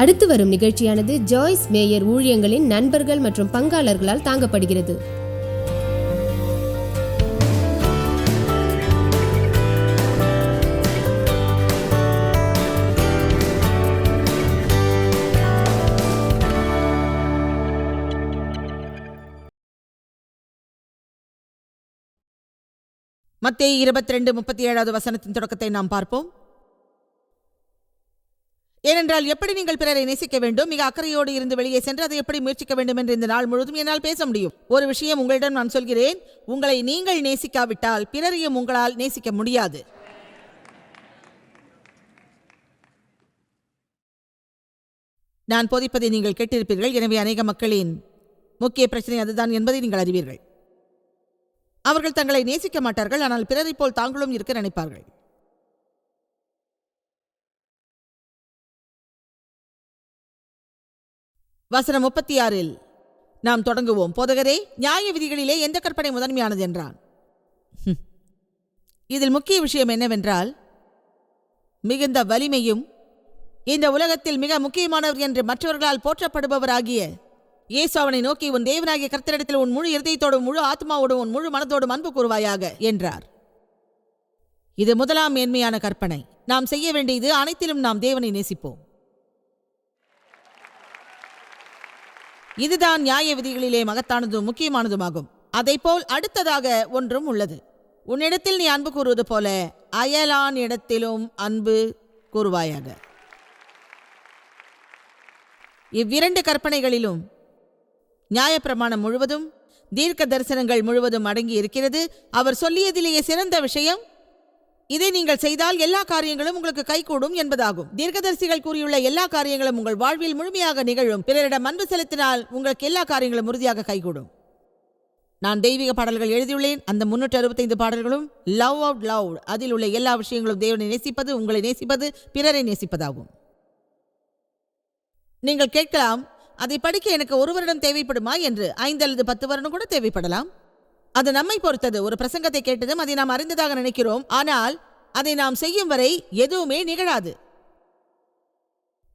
அடுத்து வரும் நிகழ்ச்சியானது ஜாய்ஸ் மேயர் ஊழியங்களின் நண்பர்கள் மற்றும் பங்காளர்களால் தாங்கப்படுகிறது. மத்தேயு 22:37 வசனத்தின் தொடக்கத்தை நாம் பார்ப்போம். ஏனென்றால் எப்படி நீங்கள் பிறரை நேசிக்க வேண்டும், மிக அக்கறையோடு இருந்து வெளியே சென்று அதை எப்படி முயற்சிக்க வேண்டும் என்று இந்த நாள் முழுவதும் என்னால் பேச முடியும். ஒரு விஷயம் உங்களிடம் நான் சொல்கிறேன், உங்களை நீங்கள் நேசிக்காவிட்டால் பிறரையும் உங்களால் நேசிக்க முடியாது. நான் போதிப்பதை நீங்கள் கேட்டிருப்பீர்கள். எனவே அநேக மக்களின் முக்கிய பிரச்சனை அதுதான் என்பதை நீங்கள் அறிவீர்கள். அவர்கள் தங்களை நேசிக்க மாட்டார்கள், ஆனால் பிறரை போல் தாங்களும் இருக்க நினைப்பார்கள். வசனம் 36 நாம் தொடங்குவோம். போதகரே, நியாய விதிகளிலே எந்த கற்பனை முதன்மையானது என்றான். இதில் முக்கிய விஷயம் என்னவென்றால், மிகுந்த வலிமையும் இந்த உலகத்தில் மிக முக்கியமானவர் என்று மற்றவர்களால் போற்றப்படுபவராகிய இயேசு அவனை நோக்கி, உன் தேவனாகிய கர்த்தரிடத்தில் உன் முழு இருதயத்தோடும் முழு ஆத்மாவோடும் உன் முழு மனதோடும் அன்பு கூறுவாயாக என்றார். இது முதலாம் மேன்மையான கற்பனை. நாம் செய்ய வேண்டியது அனைத்திலும் நாம் தேவனை நேசிப்போம். இதுதான் நியாய விதிகளிலே மகத்தானதும் முக்கியமானதுமாகும். அதைப்போல் அடுத்ததாக ஒன்றும் உள்ளது. உன்னிடத்தில் நீ அன்பு கூறுவது போல அயலான் இடத்திலும் அன்பு கூறுவாயாக. இவ்விரண்டு கற்பனைகளிலும் நியாயப்பிரமாணம் முழுவதும் தீர்க்க தரிசனங்கள் முழுவதும் அடங்கி இருக்கிறது. அவர் சொல்லியதிலேயே சிறந்த விஷயம், இதை நீங்கள் செய்தால் எல்லா காரியங்களும் உங்களுக்கு கைகூடும் என்பதாகும். தீர்க்கதரிசிகள் கூறியுள்ள எல்லா காரியங்களும் உங்கள் வாழ்வில் முழுமையாக நிகழும். பிறரிடம் அன்பு செலுத்தினால் உங்களுக்கு எல்லா காரியங்களும் உறுதியாக கைகூடும். நான் தெய்வீக பாடல்கள் எழுதியுள்ளேன். அந்த 365 பாடல்களும் லவ் அவுட் லவுட். அதில் உள்ள எல்லா விஷயங்களும் தேவனை நேசிப்பது, உங்களை நேசிப்பது, பிறரை நேசிப்பதாகும். நீங்கள் கேட்கலாம், அதை படிக்க எனக்கு 1 வருடம் தேவைப்படுமா என்று. 5 அல்லது 10 வருடம் கூட தேவைப்படலாம். அது நம்மை பொறுத்தது. ஒரு பிரசங்கத்தை கேட்டதும் அதை நாம் அறிந்ததாக நினைக்கிறோம், ஆனால் அதை நாம் செய்யும் வரை எதுவுமே நிகழாது.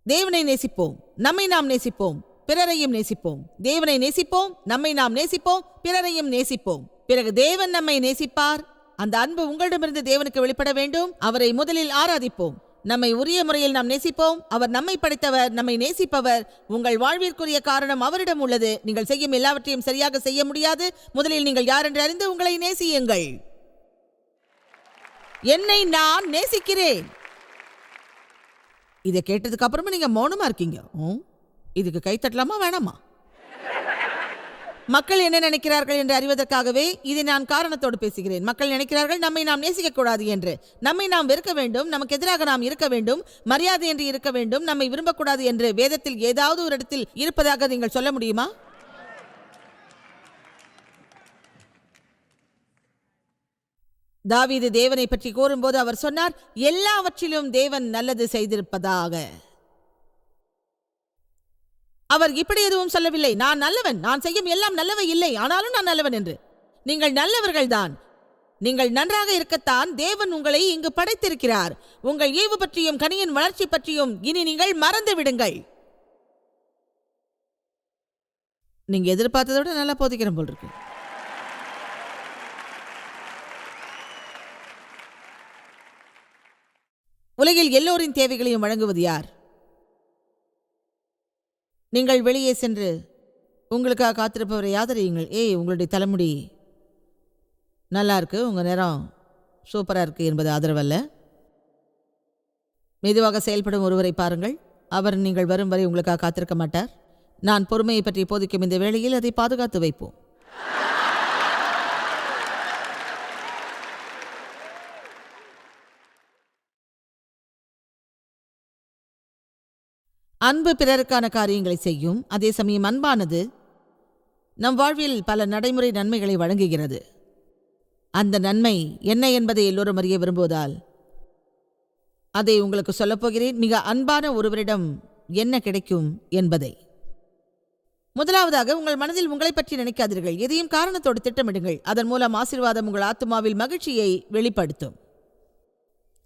தேவனை நேசிப்போம், நம்மை நாம் நேசிப்போம், பிறரையும் நேசிப்போம். தேவனை நேசிப்போம், நம்மை நாம் நேசிப்போம், பிறரையும் நேசிப்போம். பிறகு தேவன் நம்மை நேசிப்பார். அந்த அன்பு உங்களிடமிருந்து தேவனுக்கு வெளிப்பட வேண்டும். அவரை முதலில் ஆராதிப்போம். நம்மை உரிய முறையில் நாம் நேசிப்போம். அவர் நம்மை படைத்தவர், நம்மை நேசிப்பவர். உங்கள் வாழ்விற்குரிய காரணம் அவரிடம் உள்ளது. நீங்கள் செய்யும் எல்லாவற்றையும் சரியாக செய்ய முடியாது. முதலில் நீங்கள் யார் என்று அறிந்து உங்களை நேசியுங்கள். என்னை நான் நேசிக்கிறேன். இதை கேட்டதுக்கு அப்புறமா நீங்க மௌனமா இருக்கீங்க. இதுக்கு கை தட்டலாமா வேணாமா? மக்கள் என்ன நினைக்கிறார்கள் என்று அறிவதற்காகவே இதை நான் காரணத்தோடு பேசுகிறேன். மக்கள் நினைக்கிறார்கள் நம்மை நாம் நேசிக்க கூடாது என்று. நம்மை நாம் வெறுக்க வேண்டும், நமக்கு எதிராக நாம் இருக்க வேண்டும், மரியாதை என்று இருக்க வேண்டும், நம்மை விரும்பக்கூடாது என்று வேதத்தில் ஏதாவது ஒரு இடத்தில் இருப்பதாக நீங்கள் சொல்ல முடியுமா? தாவீது தேவனை பற்றி கூறும்போது அவர் சொன்னார், எல்லாவற்றிலும் தேவன் நல்லது செய்திருப்பதாக. அவர் இப்படி எதுவும் சொல்லவில்லை, நான் நல்லவன், நான் செய்யும் எல்லாம் நல்லவை இல்லை, ஆனாலும் நான் நல்லவன் என்று. நீங்கள் நல்லவர்கள்தான். நீங்கள் நன்றாக இருக்கத்தான் தேவன் உங்களை இங்கு படைத்திருக்கிறார். உங்கள் ஈவு பற்றியும் கனியின் வளர்ச்சி பற்றியும் இனி நீங்கள் மறந்து விடுங்கள். நீங்க எதிர்பார்த்ததை விட நல்லா போதிக்கிறேன் போல் இருக்கு. உலகில் எல்லோரின் தேவைகளையும் வழங்குவது யார்? நீங்கள் வெளியே சென்று உங்களுக்காக காத்திருப்பவரை ஆதரியுங்கள். உங்களுடைய தலைமுடி நல்லா இருக்கு, உங்கள் நிறம் சூப்பராக இருக்கு என்பது ஆதரவல்ல. மெதுவாக செயல்படும் ஒருவரை பாருங்கள். அவர் நீங்கள் வரும் வரை உங்களுக்காக காத்திருக்க மாட்டார். நான் பொறுமையை பற்றி போதிக்கும் இந்த வேளையில் அதை பாதுகாத்து வைப்போம். அன்பு பிறருக்கான காரியங்களை செய்யும். அதே சமயம் அன்பானது நம் வாழ்வில் பல நடைமுறை நன்மைகளை வழங்குகிறது. அந்த நன்மை என்ன என்பதை எல்லோரும் அறிய விரும்புவதால் அதை உங்களுக்கு சொல்லப்போகிறேன். மிக அன்பான ஒருவரிடம் என்ன கிடைக்கும் என்பதை. முதலாவதாக, உங்கள் மனதில் உங்களை பற்றி நினைக்காதீர்கள். எதையும் காரணத்தோடு திட்டமிடுங்கள். அதன் மூலம் ஆசீர்வாதம் உங்கள் ஆத்துமாவில் மகிழ்ச்சியை வெளிப்படுத்தும்.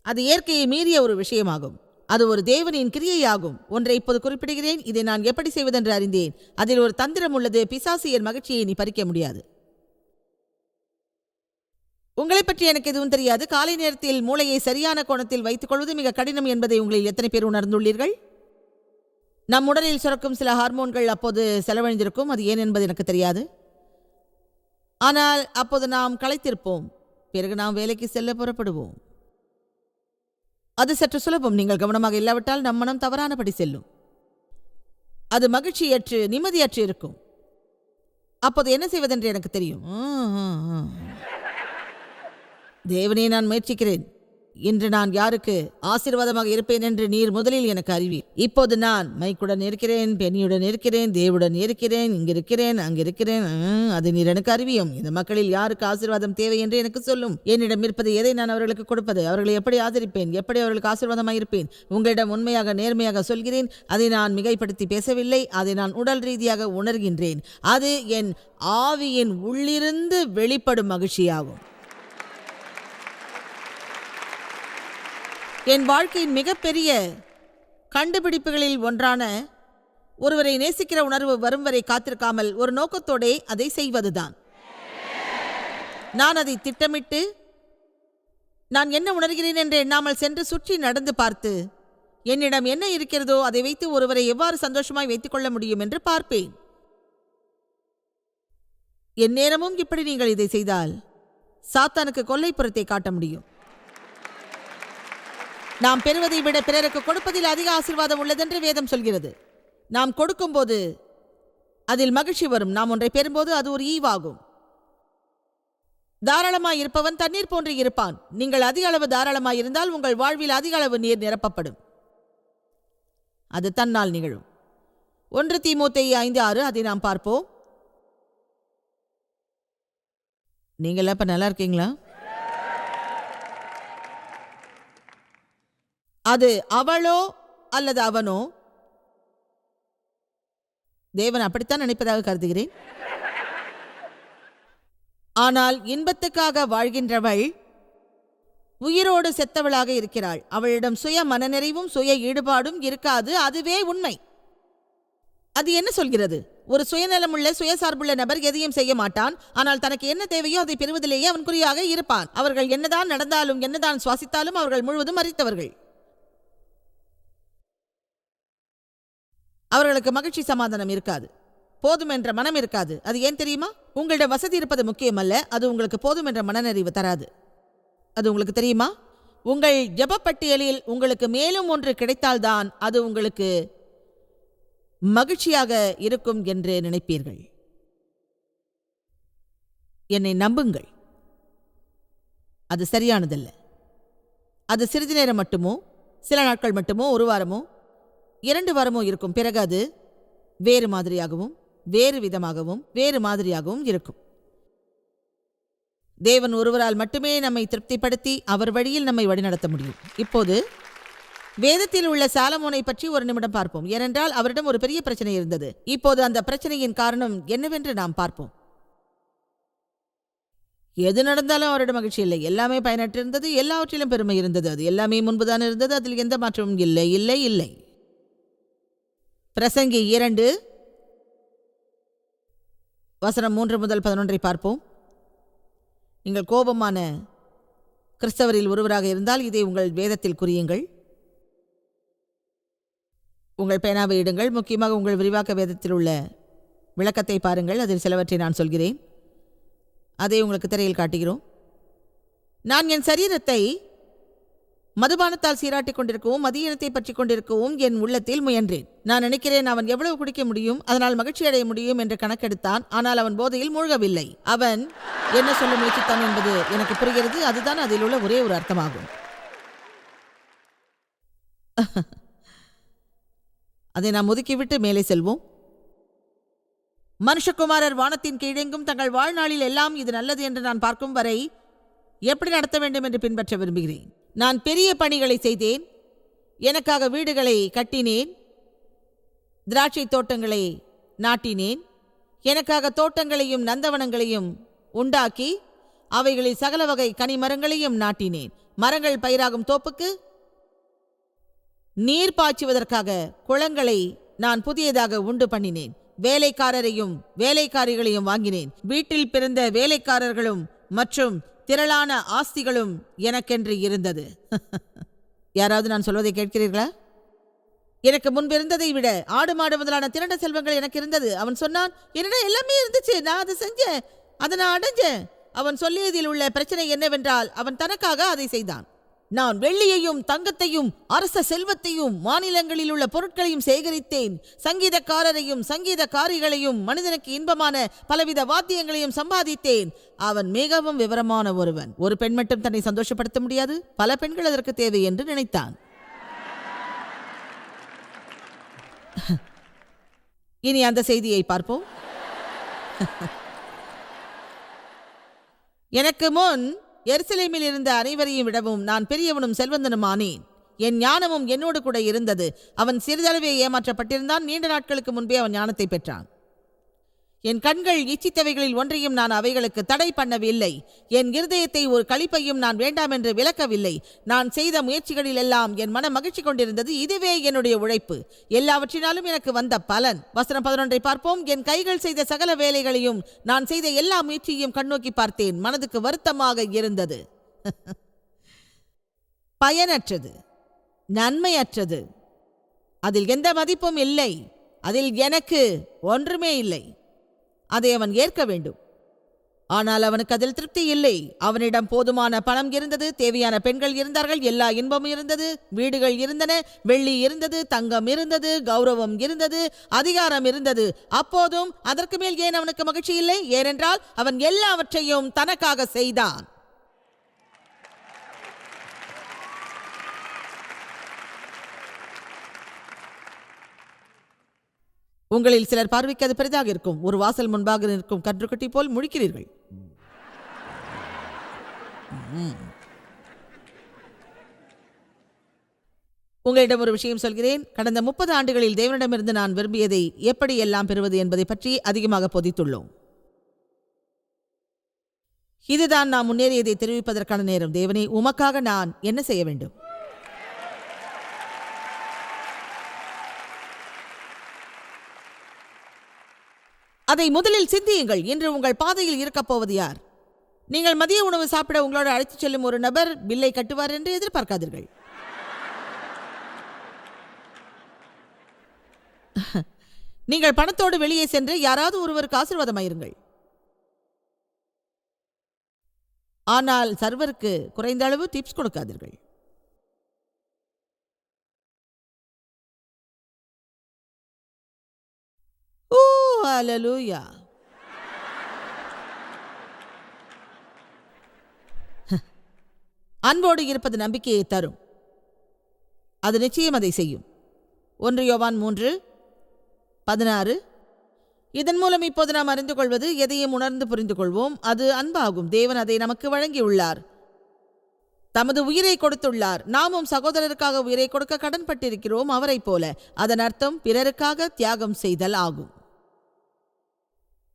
அது இயற்கையை மீறிய ஒரு விஷயமாகும். அது ஒரு தேவனின் கிரியையாகும். ஒன்றை இப்போது குறிப்பிடுகிறேன். இதை நான் எப்படி செய்வதென்று அறிந்தேன். அதில் ஒரு தந்திரம் உள்ளது. பிசாசு என் மகிழ்ச்சியை நீ பறிக்க முடியாது. உங்களை பற்றி எனக்கு எதுவும் தெரியாது. காலை நேரத்தில் மூளையை சரியான கோணத்தில் வைத்துக் கொள்வது மிக கடினம் என்பதை உங்களில் எத்தனை பேர் உணர்ந்துள்ளீர்கள்? நம் உடலில் சுரக்கும் சில ஹார்மோன்கள் அப்போது செலவழிந்திருக்கும். அது ஏன் என்பது எனக்கு தெரியாது. ஆனால் அப்போது நாம் களைத்திருப்போம். பிறகு நாம் வேலைக்கு செல்ல புறப்படுவோம். அது சற்று சுலபம். நீங்கள் கவனமாக இல்லாவிட்டால் நம் மனம் தவறானபடி செல்லும். அது மகிழ்ச்சியற்று நிம்மதியற்று இருக்கும். அப்போது என்ன செய்வதென்று எனக்கு தெரியும். தேவனே, நான் முயற்சிக்கிறேன். இன்று நான் யாருக்கு ஆசீர்வாதமாக இருப்பேன் என்று நீர் முதலில் எனக்கு அறிவீர். இப்போது நான் மைக்குடன் இருக்கிறேன், பெண்ணியுடன் இருக்கிறேன், தேவுடன் இருக்கிறேன், இங்கிருக்கிறேன், அங்கிருக்கிறேன். அது நீர் எனக்கு அறிவியும். இந்த மக்களில் யாருக்கு ஆசீர்வாதம் தேவை என்று எனக்கு சொல்லும். என்னிடம் இருப்பது எதை நான் அவர்களுக்கு கொடுப்பது? அவர்களை எப்படி ஆதரிப்பேன்? எப்படி அவர்களுக்கு ஆசீர்வாதமாக இருப்பேன்? உங்களிடம் உண்மையாக நேர்மையாக சொல்கிறேன். அதை நான் மிகைப்படுத்தி பேசவில்லை. அதை நான் உடல் ரீதியாக உணர்கின்றேன். அது என் ஆவியின் உள்ளிருந்து வெளிப்படும் மகிழ்ச்சியாகும். என் வாழ்க்கையின் மிகப்பெரிய கண்டுபிடிப்புகளில் ஒன்றான ஒருவரை நேசிக்கிற உணர்வு வரும் வரை காத்திருக்காமல் ஒரு நோக்கத்தோடே அதை செய்வதுதான். நான் அதை திட்டமிட்டு நான் என்ன உணர்கிறேன் என்று எண்ணாமல் சென்று சுற்றி நடந்து பார்த்து என்னிடம் என்ன இருக்கிறதோ அதை வைத்து ஒருவரை எவ்வாறு சந்தோஷமாய் வைத்துக் கொள்ள முடியும் என்று பார்ப்பேன். என் நேரமும் இப்படி நீங்கள் இதை செய்தால் சாத்தானுக்கு கொல்லைப்புறத்தை காட்ட முடியும். நாம் பெறுவதை விட பிறருக்கு கொடுப்பதில் அதிக ஆசீர்வாதம் உள்ளதென்று வேதம் சொல்கிறது. நாம் கொடுக்கும்போது அதில் மகிழ்ச்சி வரும். நாம் ஒன்றை பெறும்போது அது ஒரு ஈவாகும். தாராளமாய் இருப்பவன் தண்ணீர் போன்று இருப்பான். நீங்கள் அதிக அளவு தாராளமாய் இருந்தால் உங்கள் வாழ்வில் அதிக அளவு நீர் நிரப்பப்படும். அது தன்னால் நிகழும். 1 தீமோத்தேயு 5:6 அதை நாம் பார்ப்போம். நீங்கள் அப்ப நல்லா இருக்கீங்களா? அது அவளோ அல்லது அவனோ, தேவன் அப்படித்தான் நினைப்பதாக கருதுகிறேன். ஆனால் இன்பத்துக்காக வாழ்கின்றவள் உயிரோடு செத்தவளாக இருக்கிறாள். அவளிடம் சுய மனநிறைவும் சுய ஈடுபாடும் இருக்காது. அதுவே உண்மை. அது என்ன சொல்கிறது? ஒரு சுயநலமுள்ள சுயசார்புள்ள நபர் எதையும் செய்ய மாட்டான். ஆனால் தனக்கு என்ன தேவையோ அதை பெறுவதிலேயே அவன் குறியாக இருப்பான். அவர்கள் என்னதான் நடந்தாலும் என்னதான் சுவாசித்தாலும் அவர்கள் முழுவதும் மறித்தவர்கள். அவர்களுக்கு மகிழ்ச்சி சமாதானம் இருக்காது. போதும் என்ற மனம் இருக்காது. அது ஏன் தெரியுமா? உங்களிடம் வசதி இருப்பது முக்கியமல்ல. அது உங்களுக்கு போதும் என்ற மனநிறைவு தராது. அது உங்களுக்கு தெரியுமா? உங்கள் ஜெபப்பட்டியலில் உங்களுக்கு மேலும் ஒன்று கிடைத்தால்தான் அது உங்களுக்கு மகிழ்ச்சியாக இருக்கும் என்று நினைப்பீர்கள். என்னை நம்புங்கள், அது சரியானதல்ல. அது சிறிது நேரம் மட்டுமோ, சில நாட்கள் மட்டுமோ, ஒரு வாரமோ 2 வாரமோ இருக்கும். பிறகு அது வேறு மாதிரியாகவும் வேறு விதமாகவும் வேறு மாதிரியாகவும் இருக்கும். தேவன் ஒருவரால் மட்டுமே நம்மை திருப்திப்படுத்தி அவர் வழியில் நம்மை வழிநடத்த முடியும். இப்போது வேதத்தில் உள்ள சாலமோனை பற்றி ஒரு நிமிடம் பார்ப்போம். ஏனென்றால் அவரிடம் ஒரு பெரிய பிரச்சனை இருந்தது. இப்போது அந்த பிரச்சனையின் காரணம் என்னவென்று நாம் பார்ப்போம். எது நடந்தாலும் அவரிடம் மகிழ்ச்சி இல்லை. எல்லாமே பயனற்று இருந்தது. எல்லாவற்றிலும் பெருமை இருந்தது. அது எல்லாமே முன்புதான் இருந்தது. அதில் எந்த மாற்றமும் இல்லை இல்லை இல்லை. பிரசங்கி 2 வசனம் 3 முதல் 11 பார்ப்போம். நீங்கள் கோபமான கிறிஸ்தவரில் ஒருவராக இருந்தால் இதை உங்கள் வேதத்தில் குறியுங்கள். உங்கள் பேனாவை இடுங்கள். முக்கியமாக உங்கள் விரிவாக்க வேதத்தில் உள்ள விளக்கத்தை பாருங்கள். அதில் சிலவற்றை நான் சொல்கிறேன். அதை உங்களுக்கு திரையில் காட்டுகிறோம். நான் என் சரீரத்தை மதுபானத்தால் சீராட்டிக் கொண்டிருக்கவும் மதியனத்தை பற்றி கொண்டிருக்கவும் என் உள்ளத்தில் முயன்றேன். நான் நினைக்கிறேன் அவன் எவ்வளவு குடிக்க முடியும், அதனால் மகிழ்ச்சி அடைய முடியும் என்று கணக்கெடுத்தான். ஆனால் அவன் போதையில் மூழ்கவில்லை. அவன் என்ன சொல்ல முயற்சித்தான் என்பது எனக்கு புரிகிறது. அதுதான் அதில் உள்ள ஒரே ஒரு அர்த்தமாகும். அதை நாம் ஒதுக்கிவிட்டு மேலே செல்வோம். மனுஷகுமாரர் வானத்தின் கீழெங்கும் தங்கள் வாழ்நாளில் எல்லாம் இது நல்லது என்று நான் பார்க்கும் வரை எப்படி நடத்த வேண்டும் என்று பின்பற்ற விரும்புகிறேன். நான் பெரிய பணிகளை செய்தேன். எனக்காக வீடுகளை கட்டினேன், திராட்சை தோட்டங்களை நாட்டினேன், எனக்காக தோட்டங்களையும் நந்தவனங்களையும் உண்டாக்கி அவைகளில் சகல வகை கனிமரங்களையும் நாட்டினேன். மரங்கள் பயிராகும் தோப்புக்கு நீர் பாய்ச்சுவதற்காக குளங்களை நான் புதியதாக உண்டு பண்ணினேன். வேலைக்காரரையும் வேலைக்காரிகளையும் வாங்கினேன். வீட்டில் பிறந்த வேலைக்காரர்களும் மற்றும் திரளான ஆஸ்திகளும் எனக்கென்று இருந்தது. யாராவது நான் சொல்வதை கேட்கிறீர்களா? எனக்கு முன்பிருந்ததை விட ஆடு மாடு முதலான திரண்ட செல்வங்கள் எனக்கு இருந்தது. அவன் சொன்னான், என்னிடம் எல்லாமே இருந்துச்சு, நான் அதை செஞ்சேன், அதை நான் அடைஞ்சேன். அவன் சொல்லியதில் உள்ள பிரச்சனை என்னவென்றால் அவன் தனக்காக அதை செய்தான். நான் வெள்ளியையும் தங்கத்தையும் அரச செல்வத்தையும் மாநிலங்களில் உள்ள பொருட்களையும் சேகரித்தேன். சங்கீதக்காரரையும் சங்கீதக்காரிகளையும் மனிதனுக்கு இன்பமான பலவித வாத்தியங்களையும் சம்பாதித்தேன். அவன் மிகவும் விவரமான ஒருவன். ஒரு பெண் மட்டும் தன்னை சந்தோஷப்படுத்த முடியாது, பல பெண்கள் அதற்கு தேவை என்று நினைத்தான். இனி அந்த செய்தியை பார்ப்போம். எனக்கு முன் எருசலேமில் இருந்த அனைவரையும் விடவும் நான் பெரியவனும் செல்வந்தனும் ஆனேன். என் ஞானமும் என்னோடு கூட இருந்தது. அவன் சிறிதளவே ஏமாற்றப்பட்டிருந்தான். நீண்ட நாட்களுக்கு முன்பே அவன் ஞானத்தை பெற்றான். என் கண்கள் இச்சித்தவைகளில் ஒன்றையும் நான் அவைகளுக்கு தடை பண்ணவில்லை. என் இருதயத்தை ஒரு களிப்பையும் நான் வேண்டாம் என்று விலக்கவில்லை. நான் செய்த முயற்சிகளில் எல்லாம் என் மனம் மகிழ்ச்சி கொண்டிருந்தது. இதுவே என்னுடைய உழைப்பு, எல்லாவற்றினாலும் எனக்கு வந்த பலன். வசனம் 11 பார்ப்போம். என் கைகள் செய்த சகல வேலைகளையும் நான் செய்த எல்லா முயற்சியையும் கண்ணோக்கி பார்த்தேன். மனதுக்கு வருத்தமாக இருந்தது. பயனற்றது, நன்மையற்றது, அதில் எந்த மதிப்பும் இல்லை, அதில் எனக்கு ஒன்றுமே இல்லை. அதை அவன் ஏற்க வேண்டும். ஆனால் அவனுக்கு அதில் திருப்தி இல்லை. அவனிடம் போதுமான பணம் இருந்தது, தேவையான பெண்கள் இருந்தார்கள், எல்லா இன்பமும் இருந்தது, வீடுகள் இருந்தன, வெள்ளி இருந்தது, தங்கம் இருந்தது, கௌரவம் இருந்தது, அதிகாரம் இருந்தது. அப்போதும் அதற்கு மேல் ஏன் அவனுக்கு மகிழ்ச்சி இல்லை? ஏனென்றால் அவன் எல்லாவற்றையும் தனக்காக செய்தான். உங்களில் சிலர் பார்வைக்கு அது பெரிதாக இருக்கும். ஒரு வாசல் முன்பாக நிற்கும் கன்றுக்குட்டி போல் முழிக்கிறீர்கள். உங்களிடம் ஒரு விஷயம் சொல்கிறேன். கடந்த 30 ஆண்டுகளில் தேவனிடமிருந்து நான் விரும்பியதை எப்படி எல்லாம் பெறுவது என்பதை பற்றி அதிகமாக போதித்துள்ளோம். இதுதான் நாம் முன்னேறியதை தெரிவிப்பதற்கான நேரம். தேவனே, உமக்காக நான் என்ன செய்ய வேண்டும்? அதை முதலில் சிந்தியுங்கள். இன்று உங்கள் பாதையில் இருக்கப் போவது யார்? நீங்கள் மதிய உணவு சாப்பிட உங்களோடு அழைத்துச் செல்லும் ஒரு நபர் பில்லை கட்டுவார் என்று எதிர்பார்க்காதீர்கள். நீங்கள் பணத்தோடு வெளியே சென்று யாராவது ஒருவருக்கு ஆசீர்வாதமாயிருங்கள். ஆனால் சர்வருக்கு குறைந்த அளவு டிப்ஸ் கொடுக்காதீர்கள். ஹல்லேலூயா. அன்போடு இருப்பது நம்பிக்கையை தரும். அது நிச்சயம் அதை செய்யும். 1 யோவான் 3:16. இதன் மூலம் இப்போது நாம் அறிந்து கொள்வது, எதையும் உணர்ந்து புரிந்து கொள்வோம், அது அன்பாகும். தேவன் அதை நமக்கு வழங்கியுள்ளார், தமது உயிரை கொடுத்துள்ளார். நாமும் சகோதரருக்காக உயிரை கொடுக்க கடன்பட்டிருக்கிறோம் அவரைப் போல. அதன் அர்த்தம் பிறருக்காக தியாகம் செய்தல் ஆகும்.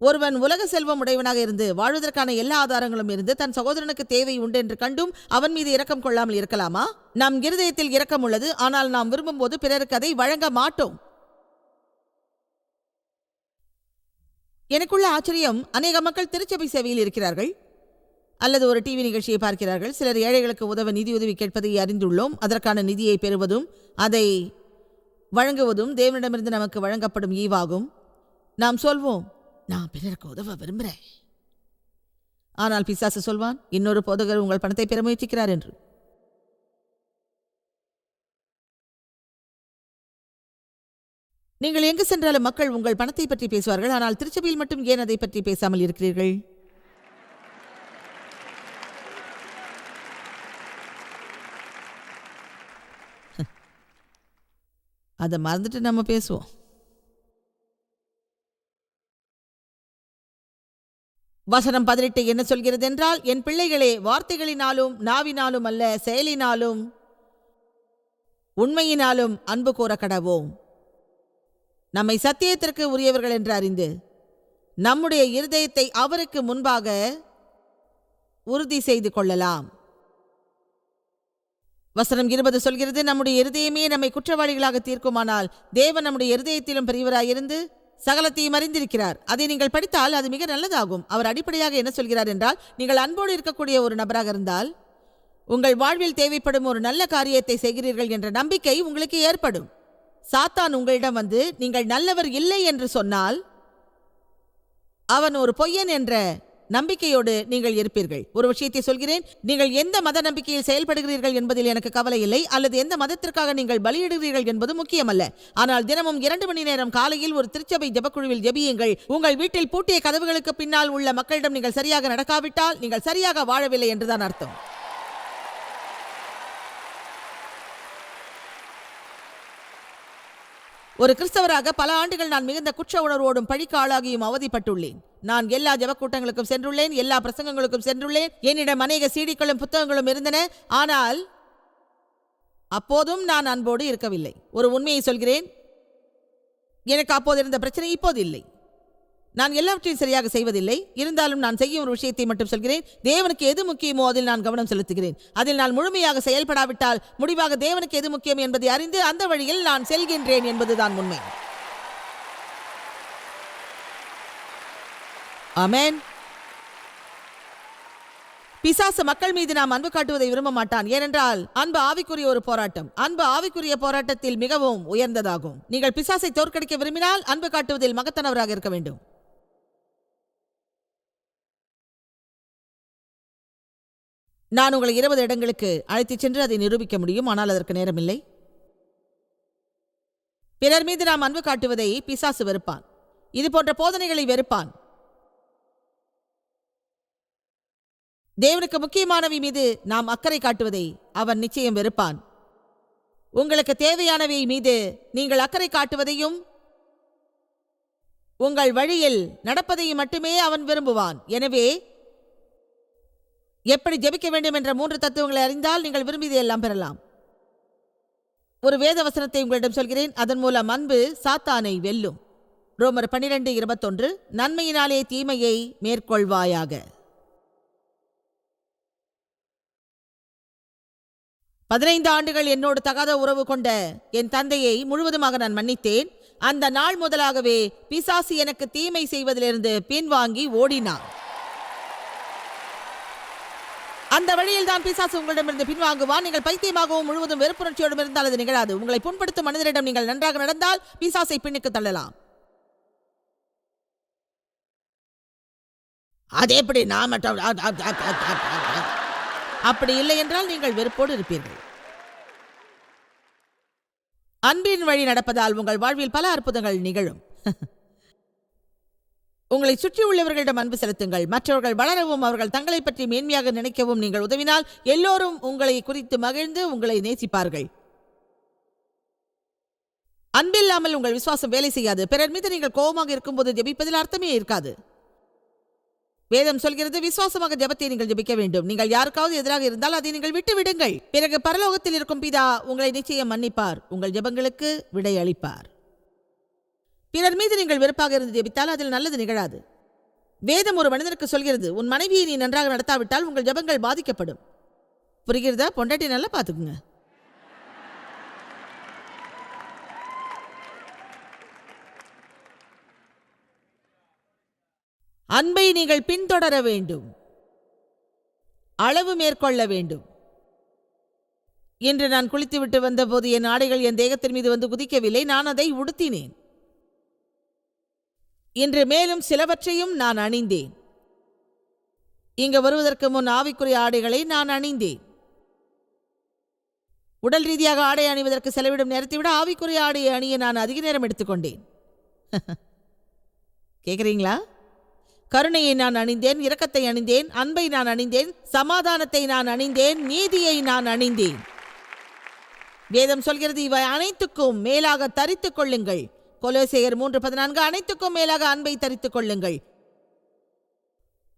ஒருவன் உலக செல்வம் உடையவனாக இருந்து வாழ்வதற்கான எல்லா ஆதாரங்களும் இருந்து தன் சகோதரனுக்கு தேவை உண்டு என்று கண்டும் அவன் மீது இரக்கம் கொள்ளாமல் இருக்கலாமா? நம் இருதயத்தில் இரக்கம் உள்ளது, ஆனால் நாம் விரும்பும் போது பிறருக்கு அதை வழங்க மாட்டோம். எனக்குள்ள ஆச்சரியம், அநேக மக்கள் திருச்சபை சேவையில் இருக்கிறார்கள் அல்லது ஒரு டிவி நிகழ்ச்சியை பார்க்கிறார்கள். சிலர் ஏழைகளுக்கு உதவ நிதியுதவி கேட்பதை அறிந்துள்ளோம். அதற்கான நிதியை பெறுவதும் அதை வழங்குவதும் தேவனிடமிருந்து நமக்கு வழங்கப்படும் ஈவாகும். நாம் சொல்வோம், நான் பிறருக்கு உதவ விரும்புகிறேன். ஆனால் பிசாசு சொல்வான், இன்னொரு போதகர் உங்கள் பணத்தை பெற முயற்சிக்கிறார் என்று. நீங்கள் எங்கு சென்றாலும் மக்கள் உங்கள் பணத்தை பற்றி பேசுவார்கள். ஆனால் திருச்சபையில் மட்டும் ஏன் அதை பற்றி பேசாமல் இருக்கிறீர்கள்? அதை மறந்துட்டு நம்ம பேசுவோம். வசனம் 18 என்ன சொல்கிறது என்றால், என் பிள்ளைகளே, வார்த்தைகளினாலும் நாவினாலும் அல்ல, செயலினாலும் உண்மையினாலும் அன்பு கூற கடவோம். நம்மை சத்தியத்திற்கு உரியவர்கள் என்று அறிந்து நம்முடைய இருதயத்தை அவருக்கு முன்பாக உறுதி செய்து கொள்ளலாம். வசனம் 20 சொல்கிறது, நம்முடைய இருதயமே நம்மை குற்றவாளிகளாக தீர்க்குமானால் தேவன் நம்முடைய இருதயத்திலும் பெரியவராயிருந்து சகலத்தையும் அறிந்திருக்கிறார். அதை நீங்கள் படித்தால் அது மிக நல்லதாகும். அவர் அடிப்படையாக என்ன சொல்கிறார் என்றால், நீங்கள் அன்போடு இருக்கக்கூடிய ஒரு நபராக இருந்தால் உங்கள் வாழ்வில் தேவைப்படும் ஒரு நல்ல காரியத்தை செய்கிறீர்கள் என்ற நம்பிக்கை உங்களுக்கு ஏற்படும். சாத்தான் உங்களிடம் வந்து நீங்கள் நல்லவர் இல்லை என்று சொன்னால் அவன் ஒரு பொய்யன் என்ற நம்பிக்கையோடு நீங்கள் இருப்பீர்கள். ஒரு விஷயத்தை சொல்கிறேன், நீங்கள் எந்த மத நம்பிக்கையில் செயல்படுகிறீர்கள் என்பதில் எனக்கு கவலை இல்லை, அல்லது எந்த மதத்திற்காக நீங்கள் பலியிடுகிறீர்கள் என்பது முக்கியமல்ல. ஆனால் தினமும் 2 மணி நேரம் காலையில் ஒரு திருச்சபை ஜெபக்குழுவில் ஜெபியுங்கள். உங்கள் வீட்டில் பூட்டிய கதவுகளுக்கு பின்னால் உள்ள மக்களிடம் நீங்கள் சரியாக நடக்காவிட்டால் நீங்கள் சரியாக வாழவில்லை என்றுதான் அர்த்தம். ஒரு கிறிஸ்தவராக பல ஆண்டுகள் நான் மிகுந்த குற்ற உணர்வோடும் பழிக்கு ஆளாகியும் அவதிப்பட்டுள்ளேன். நான் எல்லா ஜெபக்கூட்டங்களுக்கும் சென்றுள்ளேன், எல்லா பிரசங்கங்களுக்கும் சென்றுள்ளேன். என்னிடம் அநேக சீடிகளும் புத்தகங்களும் இருந்தன. ஆனால் அப்போதும் நான் அன்போடு இருக்கவில்லை. ஒரு உண்மையை சொல்கிறேன், எனக்கு அப்போது இருந்த பிரச்சனை இப்போது இல்லை. நான் எல்லாவற்றையும் சரியாக செய்வதில்லை. இருந்தாலும் நான் செய்யும் ஒரு விஷயத்தை மட்டும் சொல்கிறேன். தேவனுக்கு எது முக்கியமோ அதில் நான் கவனம் செலுத்துகிறேன். அதில் நான் முழுமையாக செயல்படாவிட்டால் முடிவாக தேவனுக்கு எது முக்கியம் என்பதை அறிந்து அந்த வழியில் நான் செல்கின்றேன் என்பதுதான் உண்மை. ஆமென். பிசாசு மக்கள் மீது நாம் அன்பு காட்டுவதை விரும்ப மாட்டான். ஏனென்றால் அன்பு ஆவிக்குரிய ஒரு போராட்டம். அன்பு ஆவிக்குரிய போராட்டத்தில் மிகவும் உயர்ந்ததாகும். நீங்கள் பிசாசை தோற்கடிக்க விரும்பினால் அன்பு காட்டுவதில் மகத்தானவராக இருக்க வேண்டும். நான் உங்களை 20 இடங்களுக்கு அழைத்துச் சென்று அதை நிரூபிக்க முடியும், ஆனால் அதற்கு நேரமில்லை. பிறர் மீது நாம் அன்பு காட்டுவதை பிசாசு வெறுப்பான். இது போன்ற போதனைகளை வெறுப்பான். தேவனுக்கு முக்கியமானவை மீது நாம் அக்கறை காட்டுவதை அவன் நிச்சயம் வெறுப்பான். உங்களுக்கு தேவையானவை மீது நீங்கள் அக்கறை காட்டுவதையும் உங்கள் வழியில் நடப்பதையும் மட்டுமே அவன் விரும்புவான். எனவே எப்படி ஜெபிக்க வேண்டும் என்ற 3 தத்துவங்களை அறிந்தால் நீங்கள் விரும்பியதை எல்லாம் பெறலாம். ஒரு வேத வசனத்தை உங்களிடம் சொல்கிறேன், அதன் மூலம் அன்பு சாத்தானை வெல்லும். ரோமர் 12:21, நன்மையினாலே தீமையை மேற்கொள்வாயாக. 15 ஆண்டுகள் என்னோடு தகாத உறவு கொண்ட என் தந்தையை முழுவதுமாக நான் மன்னித்தேன். அந்த நாள் முதலாகவே பிசாசு எனக்கு தீமை செய்வதிலிருந்து பின்வாங்கி ஓடினான். அந்த வழியில் தான் பிசாசு உங்களிடமிருந்து பின்வாங்குவான். நீங்கள் பைத்தியமாகவும் முழுவதும் வெறுப்புணர்ச்சியோடும் இருந்தால் அது நிகழாது. உங்களை புண்படுத்தும் மனிதரிடம் நீங்கள் நன்றாக நடந்தால் பிசாசை பின்னுக்கு தள்ளலாம். அது எப்படி நாம் அப்படி இல்லை என்றால் நீங்கள் வெறுப்போடு இருப்பீர்கள். அன்பின் வழி நடப்பதால் உங்கள் வாழ்வில் பல அற்புதங்கள் நிகழும். உங்களை சுற்றி உள்ளவர்களிடம் அன்பு செலுத்துங்கள். மற்றவர்கள் வளரவும் அவர்கள் தங்களை பற்றி மேன்மையாக நினைக்கவும் நீங்கள் உதவினால் எல்லோரும் உங்களை குறித்து மகிழ்ந்து உங்களை நேசிப்பார்கள். அன்பில்லாமல் உங்கள் விசுவாசம் வேலை செய்யாது. பிறர் மீது நீங்கள் கோபமாக இருக்கும்போது ஜெபிப்பதில் அர்த்தமே இருக்காது. வேதம் சொல்கிறது, விசுவாசமாக ஜெபத்தை நீங்கள் ஜெபிக்க வேண்டும். நீங்கள் யாருக்காவது எதிராக இருந்தால் அதை நீங்கள் விட்டு விடுங்கள். பிறகு பரலோகத்தில் இருக்கும் பிதா உங்களை நிச்சயம் மன்னிப்பார், உங்கள் ஜெபங்களுக்கு விடை அளிப்பார். பிறர் மீது நீங்கள் வெறுப்பாக இருந்து ஜெபித்தால் அதில் நல்லது நிகழாது. வேதம் ஒரு மனிதனுக்கு சொல்கிறது, உன் மனைவியை நீ நன்றாக நடத்தாவிட்டால் உங்கள் ஜெபங்கள் பாதிக்கப்படும். புரிகிறதா? பொண்டாட்டி நல்லா பார்த்துக்குங்க. அன்பை நீங்கள் பின்தொடர வேண்டும், அளவு மேற்கொள்ள வேண்டும். இன்று நான் குளித்துவிட்டு வந்தபோது என் ஆடைகள் என் தேகத்தின் மீது வந்து குதிக்கவில்லை, நான் அதை உடுத்தினேன். இன்று மேலும் சிலவற்றையும் நான் அணிந்தேன். இங்கு வருவதற்கு முன் ஆவிக்குரிய ஆடைகளை நான் அணிந்தேன். உடல் ரீதியாக ஆடை அணிவதற்கு செலவிடும் நேரத்தை விட ஆவிக்குரிய ஆடையை அணிய நான் அதிக நேரம் எடுத்துக்கொண்டேன். கேட்குறீங்களா? கருணையை நான் அணிந்தேன், இரக்கத்தை அணிந்தேன், அன்பை நான் அணிந்தேன், சமாதானத்தை நான் அணிந்தேன், நீதியை நான் அணிந்தேன். வேதம் சொல்கிறது, இவை அனைத்துக்கும் மேலாக தரித்துக் கொள்ளுங்கள். கொலோசையர் 3:14, அனைத்துக்கும் மேலாக அன்பை தரித்துக் கொள்ளுங்கள்.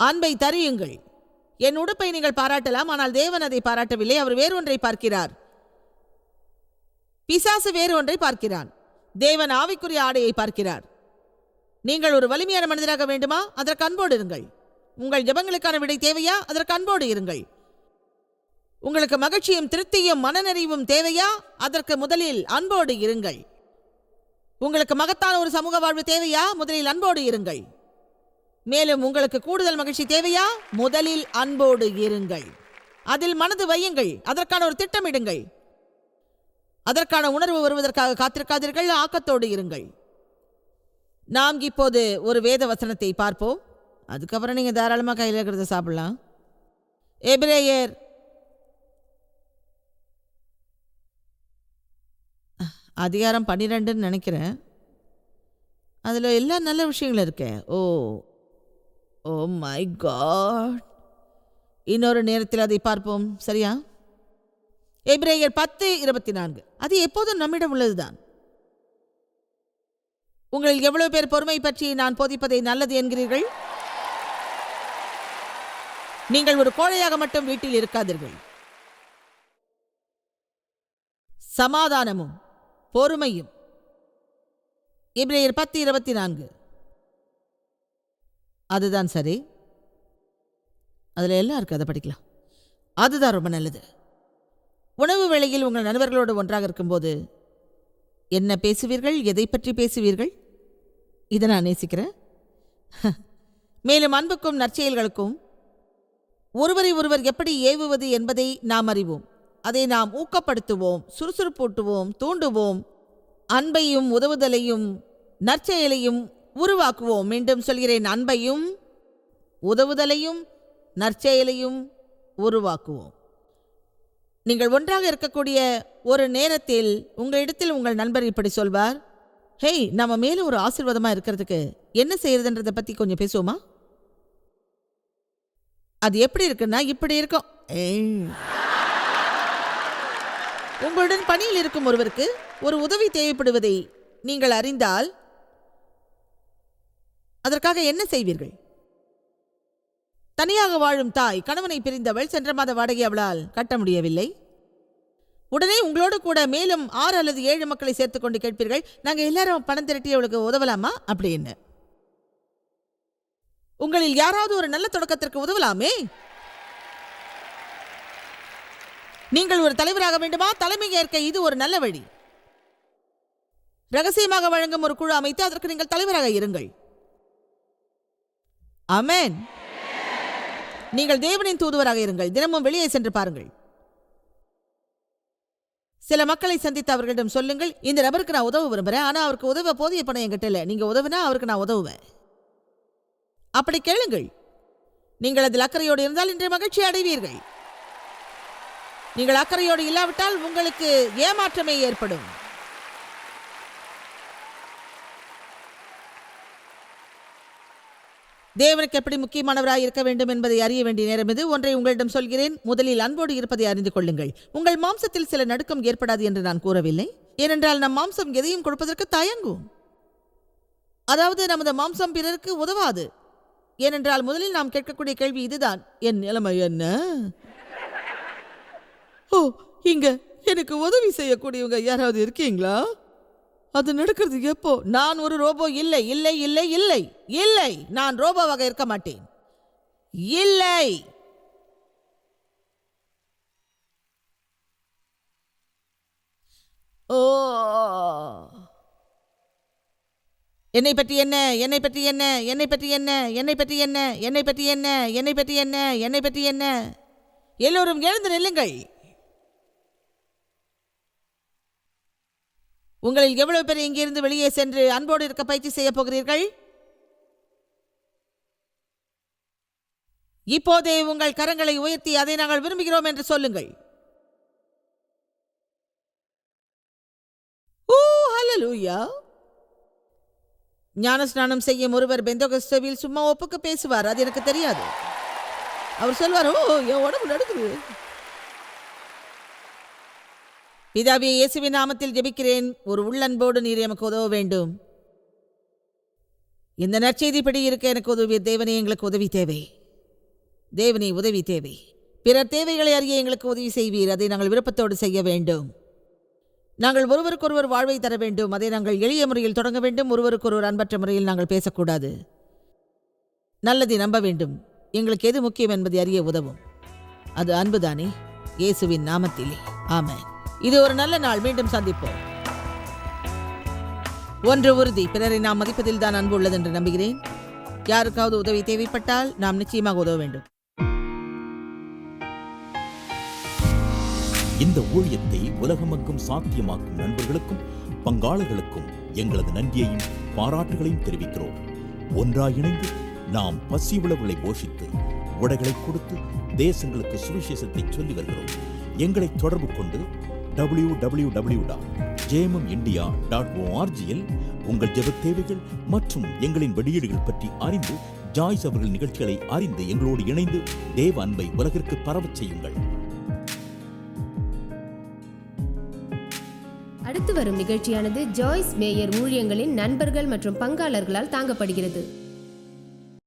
அன்பை தரியுங்கள். என் உடுப்பை நீங்கள் பாராட்டலாம், ஆனால் தேவன் அதை பாராட்டவில்லை. அவர் வேறு ஒன்றை பார்க்கிறார். பிசாசு வேறு ஒன்றை பார்க்கிறான். தேவன் ஆவிக்குரிய ஆடையை பார்க்கிறார். நீங்கள் ஒரு வலிமையான மனிதராக வேண்டுமா? அதற்கு அன்போடு இருங்கள். உங்கள் ஜெபங்களுக்கான விடை தேவையா? அதற்கு அன்போடு இருங்கள். உங்களுக்கு மகிழ்ச்சியும் திருப்தியும் மனநிறைவும் தேவையா? அதற்கு முதலில் அன்போடு இருங்கள். உங்களுக்கு மகத்தான ஒரு சமூக வாழ்வு தேவையா? முதலில் அன்போடு இருங்கள். மேலும் உங்களுக்கு கூடுதல் மகிழ்ச்சி தேவையா? முதலில் அன்போடு இருங்கள். அதில் மனது வையுங்கள். அதற்கான ஒரு திட்டமிடுங்கள். அதற்கான உணர்வு வருவதற்காக காத்திருக்காதீர்கள். ஆக்கத்தோடு இருங்கள். நாம் இப்போது ஒரு வேத வசனத்தை பார்ப்போம். அதுக்கப்புறம் நீங்கள் தாராளமாக கையில் இருக்கிறத சாப்பிடலாம். எபிரேயர் அதிகாரம் 12ன்னு நினைக்கிறேன். அதில் எல்லா நல்ல விஷயங்களும் இருக்கு. ஓ மை காட், இன்னொரு நேரத்தில் அதை பார்ப்போம். சரியா? எபிரேயர் 10:24 அது எப்போதும் நம்மிடம் உள்ளதுதான். உங்களில் எவ்வளவு பேர் பொறுமை பற்றி நான் போதிப்பதை நல்லது என்கிறீர்கள்? நீங்கள் ஒரு கோழையாக மட்டும் வீட்டில் இருக்காதீர்கள். சமாதானமும் பொறுமையும். எபிரேயர் 10:24 அதுதான் சரி. அதில் எல்லாம் இருக்கு. அதை படிக்கலாம். அதுதான் ரொம்ப நல்லது. உணவு வேளையில் உங்கள் நண்பர்களோடு ஒன்றாக இருக்கும்போது என்ன பேசுவீர்கள்? எதை பற்றி பேசுவீர்கள்? இதை நான் நேசிக்கிறேன். மேலும் அன்புக்கும் நற்செயல்களுக்கும் ஒருவரை ஒருவர் எப்படி ஏவுவது என்பதை நாம் அறிவோம். அதை நாம் ஊக்கப்படுத்துவோம், சுறுசுறுப்பூட்டுவோம், தூண்டுவோம். அன்பையும் உதவுதலையும் நற்செயலையும் உருவாக்குவோம். மீண்டும் சொல்கிறேன், அன்பையும் உதவுதலையும் நற்செயலையும் உருவாக்குவோம். நீங்கள் ஒன்றாக இருக்கக்கூடிய ஒரு நேரத்தில் உங்களிடத்தில் உங்கள் நண்பர் இப்படி சொல்வார், ஹேய், நம்ம மேலும் ஒரு ஆசீர்வாதமாக இருக்கிறதுக்கு என்ன செய்யறதுன்றதை பற்றி கொஞ்சம் பேசுவோமா? அது எப்படி இருக்குன்னா இப்படி இருக்கும். உங்களுடன் பணியில் இருக்கும் ஒருவருக்கு ஒரு உதவி தேவைப்படுவதை நீங்கள் அறிந்தால் அதற்காக என்ன செய்வீர்கள்? தனியாக வாழும் தாய், கணவனை பிரிந்தவள், சென்ற மாத வாடகை அவளால் கட்ட முடியவில்லை. உடனே உங்களோடு கூட மேலும் 6 அல்லது 7 மக்களை சேர்த்துக் கொண்டு கேட்பீர்கள், நாங்கள் எல்லாரும் பணம் திரட்டி அவளுக்கு உதவலாமா அப்படின்னு. உங்களில் யாராவது ஒரு நல்ல தொடக்கத்திற்கு உதவலாமே. நீங்கள் ஒரு தலைவராக வேண்டுமா? தலைமை ஏற்க இது ஒரு நல்ல வழி. ரகசியமாக வழங்கும் ஒரு குழு அமைத்து அதற்கு நீங்கள் தலைவராக இருங்கள். ஆமென். நீங்கள் தேவனின் தூதுவராக இருங்கள். தினமும் வெளியே சென்று பாருங்கள். சில மக்களை சந்தித்து அவர்களிடம் சொல்லுங்கள், இந்த நபருக்கு நான் உதவ விரும்புகிறேன், ஆனால் அவருக்கு உதவ போதிய பணம் என்கிட்ட இல்லை. நீங்கள் உதவினா அவருக்கு நான் உதவுவேன். அப்படி கேளுங்கள். நீங்கள் அதில் அக்கறையோடு இருந்தால் இன்றைய மகிழ்ச்சி அடைவீர்கள். நீங்கள் அக்கறையோடு இல்லாவிட்டால் உங்களுக்கு ஏமாற்றமே ஏற்படும். தேவனுக்கு எப்படி முக்கியமானவராய் இருக்க வேண்டும் என்பதை அறிய வேண்டிய நேரம் இது. ஒன்றை உங்களிடம் சொல்கிறேன், முதலில் அன்போடு இருப்பதை அறிந்து கொள்ளுங்கள். உங்கள் மாம்சத்தில் சில நடுக்கம் ஏற்படாது என்று நான் கூறவில்லை. ஏனென்றால் நம் மாம்சம் எதையும் கொடுப்பதற்கு தயங்கும். அதாவது நமது மாம்சம் பிறருக்கு உதவாது. ஏனென்றால் முதலில் நாம் கேட்கக்கூடிய கேள்வி இதுதான், என் நிலைமை என்ன? இங்க எனக்கு உதவி செய்யக்கூடியவங்க யாராவது இருக்கீங்களா? அது நடக்கிறது எப்போ? நான் ஒரு ரோபோ இல்லை, இல்லை, இல்லை, இல்லை, இல்லை. நான் ரோபோவாக இருக்க மாட்டேன். இல்லை. ஓ, என்னை பற்றி என்ன? என்னை பற்றி என்ன? என்னை பற்றி என்ன? என்னை பற்றி என்ன? என்னை பற்றி என்ன? என்னை பற்றி என்ன? என்னை பற்றி என்ன? எல்லோரும் எழுந்து நில்லுங்கள். உங்களில் எவ்வளவு பேர் இங்கிருந்து வெளியே சென்று அன்போடு இருக்க பயிற்சி செய்ய போகிறீர்கள்? இப்போதே உங்கள் கரங்களை உயர்த்தி அதை நாங்கள் விரும்புகிறோம் என்று சொல்லுங்கள். ஹல்லேலூயா. ஞானஸ்நானம் செய்யும் ஒருவர் பெந்தகோஸ்தேவில் சும்மா ஒப்புக்கு பேசுவார். அது எனக்கு தெரியாது. அவர் சொல்வார், என் உடம்பு நடுக்குது. பிதாவே, இயேசுவின் நாமத்தில் ஜெபிக்கிறேன், ஒரு உள்ளன்போடு நீர் எமக்கு உதவ வேண்டும். இந்த நற்செய்திப்படி இருக்க எனக்கு உதவி. தேவனே, எங்களுக்கு உதவி தேவை. தேவனே, உதவி தேவை. பிறர் தேவைகளை அறிய எங்களுக்கு உதவி செய்வீர். அதை நாங்கள் விருப்பத்தோடு செய்ய வேண்டும். நாங்கள் ஒருவருக்கொருவர் வாழ்வை தர வேண்டும். அதை நாங்கள் எளிய முறையில் தொடங்க வேண்டும். ஒருவருக்கொருவர் அன்பற்ற முறையில் நாங்கள் பேசக்கூடாது. நல்லதை நம்ப வேண்டும். எங்களுக்கு எது முக்கியம் என்பதை அறிய உதவும். அது அன்புதானே? இயேசுவின் நாமத்திலே ஆமென். இது ஒரு நல்ல நாள். மீண்டும் சந்திப்போம். ஒன்று உறுதி, பிறரை நாம் மதிப்பதில் தான் அன்பு உள்ளது என்று நம்புகிறேன். யாருக்காவது உதவி தேவைப்பட்டால் நாம் நிச்சயமாக உதவ வேண்டும். இந்த ஊழியத்தை உலகமெங்கும் சாத்தியமாக்கும் நண்பர்களுக்கும் பங்காளர்களுக்கும் எங்களது நன்றியையும் பாராட்டுகளையும் தெரிவிக்கிறோம். ஒன்றாய் இணைந்து நாம் பசியுள்ளவர்களை போஷித்து உடைகளை கொடுத்து தேசங்களுக்கு சுவிசேஷத்தை சொல்லி வருகிறோம். எங்களை தொடர்பு கொண்டு www.jmumindia.org உங்கள் ஜெப தேவைகள் மற்றும் எங்களின் வெளியீடுகள் பற்றி அறிந்து ஜாய்ஸ் அவர்கள் நிகழ்ச்சிகளை அறிந்து எங்களோடு இணைந்து தேவ அன்பை உலகிற்கு பரவச் செய்யுங்கள். அடுத்து வரும் நிகழ்ச்சியானது ஜாய்ஸ் மேயர் ஊழியங்களின் நண்பர்கள் மற்றும் பங்காளர்களால் தாங்கப்படுகிறது.